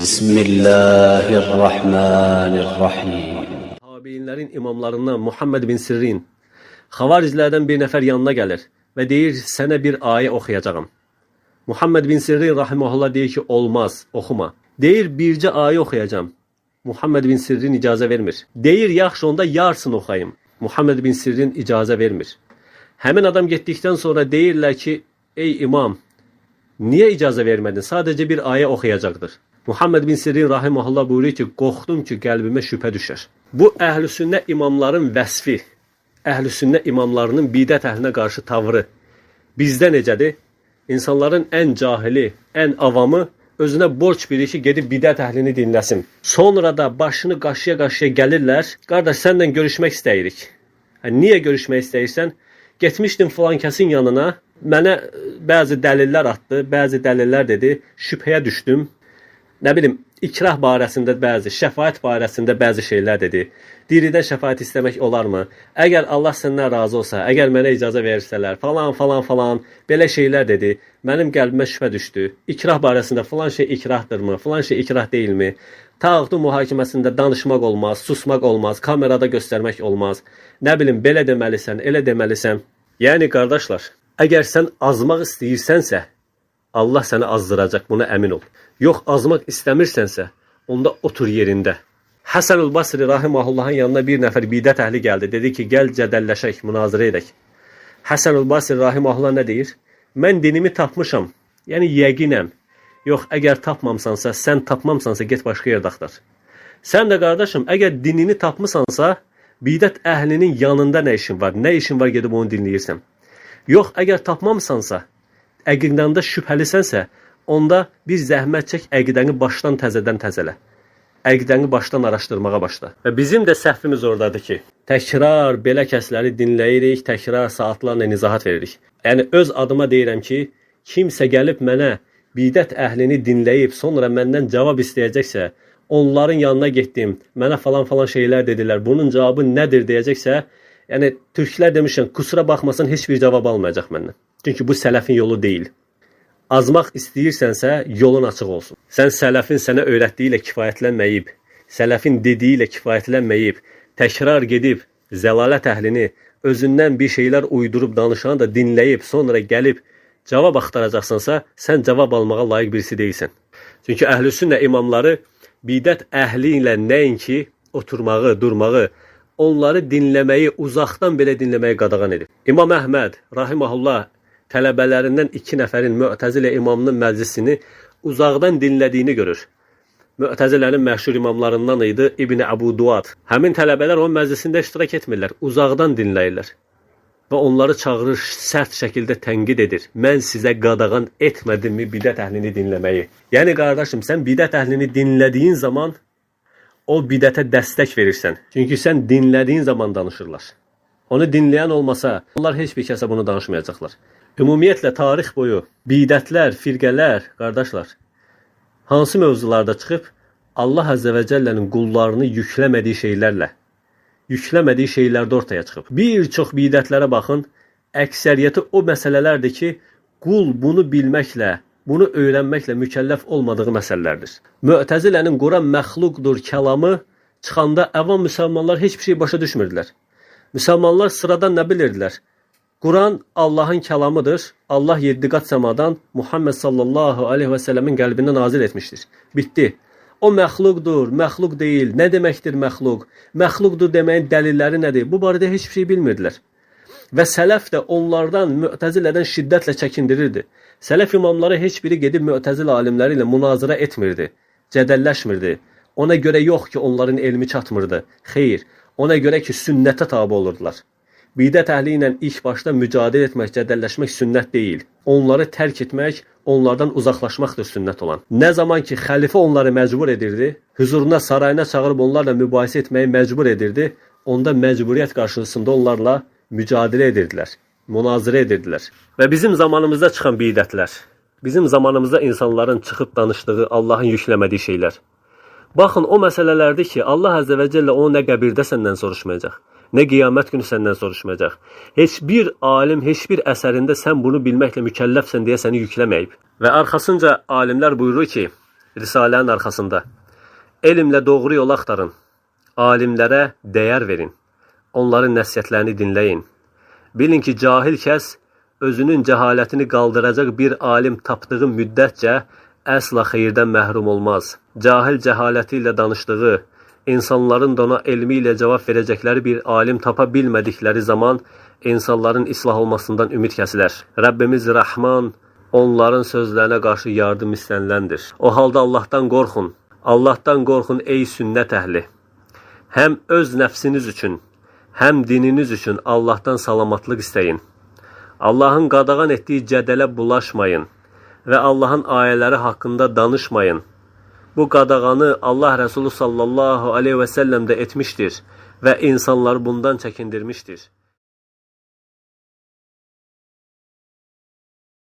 Bismillahirrahmanirrahim. Tabiinlərin imamlarından Muhammed bin Sirrin Xavariclərdən bir nəfər yanına gəlir və deyir, sənə bir ayə oxuyacağım. Muhammed bin Sirrin rahimehullah deyir ki, olmaz, oxuma. Deyir, bircə ayə oxuyacağım. Muhammed bin Sirrin icazə vermir. Deyir, yaxşı, onda yarısını oxuyayım. Muhammed bin Sirrin icazə vermir. Həmin adam getdikdən sonra deyirlər ki, ey imam, niyə icazə vermədin? Sadəcə bir ayə oxuyacaqdır. Muhammed bin Sirrin rahimehullah buyurur ki, qorxdum ki, qəlbimə şübhə düşər. Bu əhl-i-sünnə imamların vəsfi, əhl-i-sünnə imamlarının bidət əhlinə qarşı tavrı bizdə necədir? İnsanların ən cahili, ən avamı özünə borc bilir ki, gedib bidət əhlini dinləsin. Sonra da başını qaşıya-qaşıya gəlirlər, qardaş, səndən görüşmək istəyirik. Niyə görüşmək istəyirsən? Getmişdim filan kəsin yanına, mənə bəzi dəlillər atdı, bəzi dəlillər dedi, şübhəyə düşdüm. Nə bilim, ikrah barəsində bəzi, şəfaət barəsində bəzi şeylər dedi. Diridən şəfaət istəmək olarmı? Əgər Allah səndən razı olsa, əgər mənə icazə verirsələr, falan, belə şeylər dedi. Mənim qəlbimə şübhə düşdü. İkrah barəsində filan şey ikrahdırmı, filan şey ikrah deyilmi? Tağutu mühakiməsində danışmaq olmaz, susmaq olmaz, kamerada göstərmək olmaz. Nə bilim, belə deməlisən, elə deməlisən. Yəni, qardaşlar, əgər sən azmaq istəyirsənsə, Allah səni azdıracaq, buna əmin ol. Yox, azmaq istəmirsənsə, onda otur yerində. Həsən-ül Basri rahimehullahın yanına bir nəfər bidət əhli gəldi. Dedi ki, gəl cədəlləşək, münazirə edək. Həsən-ül Basri rahimehullah nə deyir? Mən dinimi tapmışam, yəni yəqinəm. Yox, əgər tapmamsansa, sən tapmamsansa, get başqa yerdə axtar. Sən də qardaşım, əgər dinini tapmısansa, bidət əhlinin yanında nə işin var? Nə işin var gedib onu dinləyirsən? Yox, əgər tapmamsansa, əqidəndə şübhəlisənsə, onda bir zəhmət çək, əqidəni başdan təzədən təzələ. Əqidəni başdan araşdırmağa başla. Və bizim də səhvimiz oradadır ki, təkrar belə kəsləri dinləyirik, təkrar saatlarla izahat veririk. Yəni, öz adıma deyirəm ki, kimsə gəlib mənə bidət əhlini dinləyib, sonra məndən cavab istəyəcəksə, onların yanına getdim, mənə falan şeylər dedilər, bunun cavabı nədir deyəcəksə, yəni, türklər demişən, kusura baxmasan heç bir cavab almayacaq məndən. Çünki bu sələfin yolu deyil. Azmaq istəyirsənsə, yolun açıq olsun. Sən sələfin sənə öyrətdiyi ilə kifayətlənməyib, sələfin dediyi ilə kifayətlənməyib, təkrar gedib, zəlalət əhlini, özündən bir şeylər uydurub danışanı da dinləyib, sonra gəlib cavab axtaracaqsansa, sən cavab almağa layiq birisi deyilsən. Çünki əhl-i-sünnə imamları bidət əhli ilə nəinki oturmağı, durmağı, onları dinləməyi, uzaqdan belə dinləməyi qadağan edib. İmam Əhməd rahimehullah tələbələrindən 2 nəfərin Mü'təzilə imamının məclisini uzaqdan dinlədiyini görür. Mü'təzilənin məşhur imamlarından idi İbn Əbu Duad. Həmin tələbələr onun məclisində iştirak etmirlər, uzaqdan dinləyirlər. Və onları çağırır, sərt şəkildə tənqid edir. Mən sizə qadağan etmədimmi bidət əhlini dinləməyi? Yəni, qardaşım, sən bidət əhlini dinlədiyin zaman o bidətə dəstək verirsən. Çünki sən dinlədiyin zaman danışırlar. Onu dinləyən olmasa, onlar heç bir kəsə bunu danışmayacaqlar. Ümumiyyətlə, tarix boyu bidətlər, firqələr, qardaşlar, hansı mövzularda çıxıb Allah Əzzə və Cəllənin qullarını yükləmədiyi şeylərdə ortaya çıxıb. Bir çox bidətlərə baxın, əksəriyyəti o məsələlərdir ki, qul bunu bilməklə, bunu öyrənməklə mükəlləf olmadığı məsələlərdir. Mü'təzilənin Quran məxluqdur kəlamı çıxanda əvam müsəlmanlar heç bir şey başa düşmürdülər. Müsəlmanlar sıradan nə bilirdilər? Quran Allahın kəlamıdır. Allah 7 qat səmadan Muhammed sallallahu aleyhi və səlləmin qəlbində nazil etmişdir. Bitdi. O məxluqdur, məxluq deyil. Nə deməkdir məxluq? Məxluqdur deməyin dəlilləri nədir? Bu barədə heç bir şey bilmirdilər. Və sələf də onlardan, Mü'təzilədən şiddətlə çəkindirirdi. Sələf imamları heç biri gedib Mü'təzilə alimləri ilə münazirə etmirdi, cədəlləşmirdi. Ona görə yox ki, onların elmi çatmırdı. Xeyr, ona görə ki, sünnətə tabi olurdular. Bidət əhli ilə ilk başda mücadilə etmək, cədəlləşmək sünnət deyil. Onları tərk etmək, onlardan uzaqlaşmaqdır sünnət olan. Nə zaman ki, xəlifə onları məcbur edirdi, huzuruna, sarayına çağırıb onlarla mübahisə etməyi məcbur edirdi, onda məcburiyyət qarşısında onlarla mücadilə edirdilər, münazirə edirdilər. Və bizim zamanımızda çıxan bidətlər, bizim zamanımızda insanların çıxıb danışdığı, Allahın yükləmədiyi şeylər. Baxın, o məsələlərdir ki, Allah Əzzə və Cəllə onu nə qəbirdə səndən soruşmayacaq, nə qiyamət günü səndən soruşmayacaq. Heç bir alim, heç bir əsərində sən bunu bilməklə mükəlləfsən deyə səni yükləməyib. Və arxasınca alimlər buyurur ki, Risalenin arkasında. Elmlə doğru yol axtarın. Alimlərə dəyər verin. Onların nəsihətlərini dinləyin. Bilin ki, cahil kəs özünün cəhalətini qaldıracaq bir alim tapdığı müddətcə əsla xeyirdən məhrum olmaz. Cahil cəhaləti ilə danışdığı, insanların da ona elmi ilə cavab verəcəkləri bir alim tapa bilmədikləri zaman insanların islah olmasından ümid kəsilər. Rəbbimiz Rəhman onların sözlərinə qarşı yardım istəniləndir. O halda Allahdan qorxun. Allahdan qorxun ey sünnət əhli. Həm öz nəfsiniz üçün, həm dininiz üçün Allahdan salamatlıq istəyin. Allahın qadağan etdiyi cədələ bulaşmayın və Allahın ayələri haqqında danışmayın. Bu qadağanı Allah Rəsulü sallallahu aleyhi və səlləm də etmişdir və insanları bundan çəkindirmişdir.